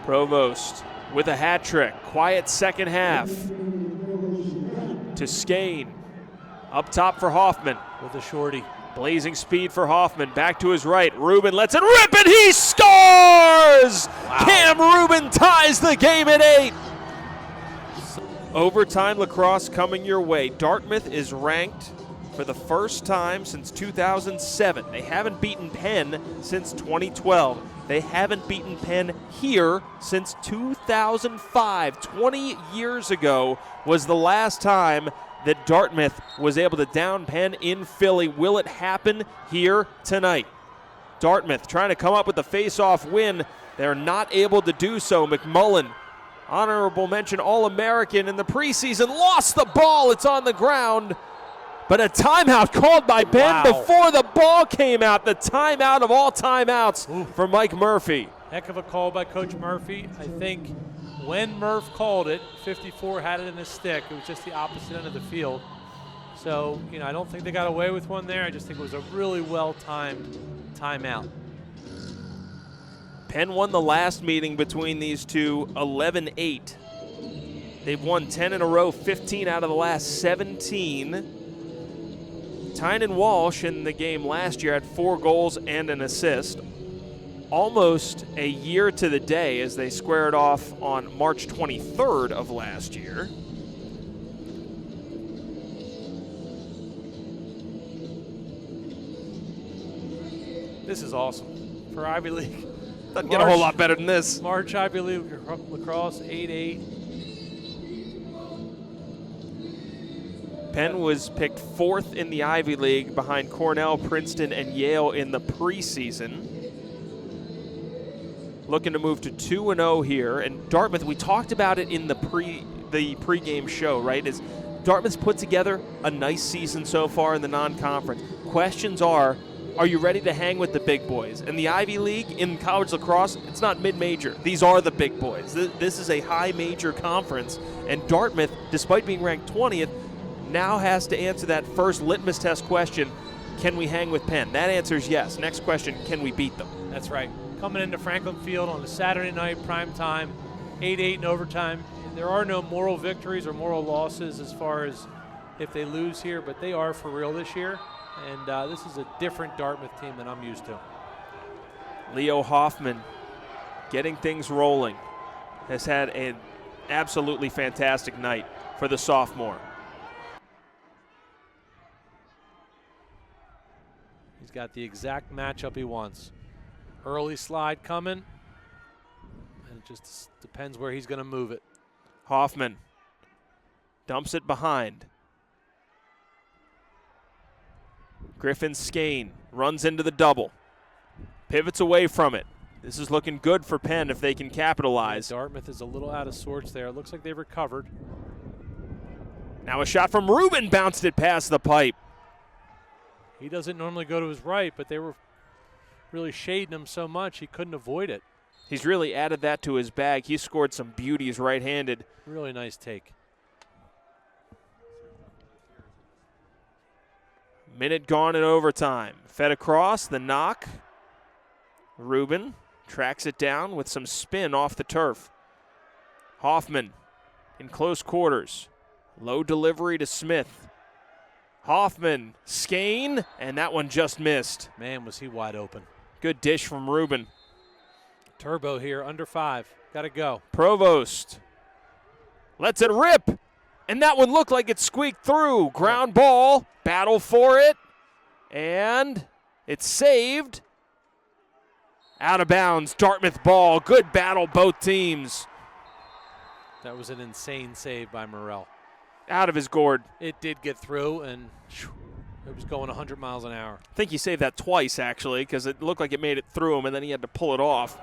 Provost with a hat trick. Quiet second half. To Skane. Up top for Hoffman. With a shorty. Blazing speed for Hoffman. Back to his right. Rubin lets it rip, and he scores! Wow. Cam Rubin ties the game at 8. Overtime lacrosse coming your way. Dartmouth is ranked for the first time since 2007. They haven't beaten Penn since 2012. They haven't beaten Penn here since 2005. 20 years ago was the last time that Dartmouth was able to down Penn in Philly. Will it happen here tonight? Dartmouth trying to come up with the face-off win. They're not able to do so. McMullen, honorable mention All-American in the preseason, lost the ball. It's on the ground. But a timeout called by Penn before the ball came out. The timeout of all timeouts for Mike Murphy. Heck of a call by Coach Murphy. I think when Murph called it, 54 had it in his stick. It was just the opposite end of the field. So, I don't think they got away with one there. I just think it was a really well-timed timeout. Penn won the last meeting between these two 11-8. They've won 10 in a row, 15 out of the last 17. Tynan Walsh in the game last year had 4 goals and an assist. Almost a year to the day as they squared off on March 23rd of last year. This is awesome for Ivy League. Doesn't get a whole lot better than this. March Ivy League lacrosse, 8-8. Penn was picked 4th in the Ivy League behind Cornell, Princeton, and Yale in the preseason. Looking to move to 2-0 here. And Dartmouth, we talked about it in the pregame show, right? Is Dartmouth's put together a nice season so far in the non-conference. Questions are you ready to hang with the big boys? And the Ivy League in college lacrosse, it's not mid-major. These are the big boys. This is a high-major conference. And Dartmouth, despite being ranked 20th, now has to answer that first litmus test question, can we hang with Penn? That answer is yes. Next question, can we beat them? That's right. Coming into Franklin Field on a Saturday night, prime time, 8-8 in overtime. There are no moral victories or moral losses as far as if they lose here, but they are for real this year. And this is a different Dartmouth team than I'm used to. Leo Hoffman getting things rolling. Has had an absolutely fantastic night for the sophomore. He's got the exact matchup he wants. Early slide coming, and it just depends where he's going to move it. Hoffman dumps it behind. Griffin Skane runs into the double. Pivots away from it. This is looking good for Penn if they can capitalize. Yeah, Dartmouth is a little out of sorts there. It looks like they've recovered. Now a shot from Rubin, bounced it past the pipe. He doesn't normally go to his right, but they were really shading him so much he couldn't avoid it. He's really added that to his bag. He scored some beauties right-handed. Really nice take. Minute gone in overtime. Fed across, the knock. Rubin tracks it down with some spin off the turf. Hoffman in close quarters. Low delivery to Smith. Hoffman, Skane, and that one just missed. Man, was he wide open. Good dish from Rubin. Turbo here, under 5. Got to go. Provost lets it rip, and that one looked like it squeaked through. Ground ball, battle for it, and it's saved. Out of bounds, Dartmouth ball. Good battle, both teams. That was an insane save by Morrell. Out of his gourd. It did get through, and it was going 100 miles an hour. I think he saved that twice, actually, because it looked like it made it through him, and then he had to pull it off.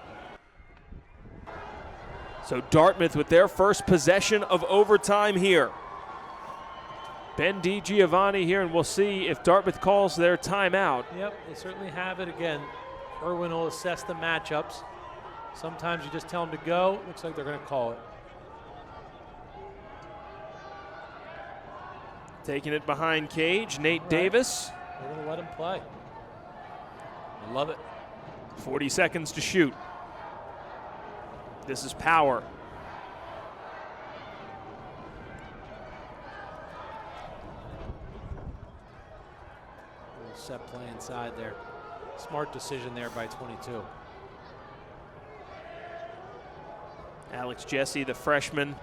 So Dartmouth with their first possession of overtime here. Ben DiGiovanni here, and we'll see if Dartmouth calls their timeout. Yep, they certainly have it. Again, Irwin will assess the matchups. Sometimes you just tell them to go. Looks like they're going to call it. Taking it behind cage, Nate Davis. They're going to let him play. I love it. 40 seconds to shoot. This is power. Little set play inside there. Smart decision there by 22. Alex Jesse, the freshman,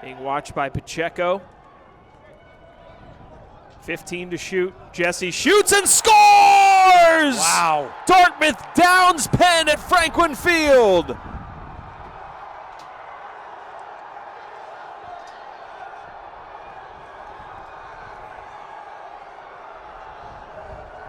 being watched by Pacheco. 15 to shoot. Jesse shoots and scores! Wow. Dartmouth downs Penn at Franklin Field.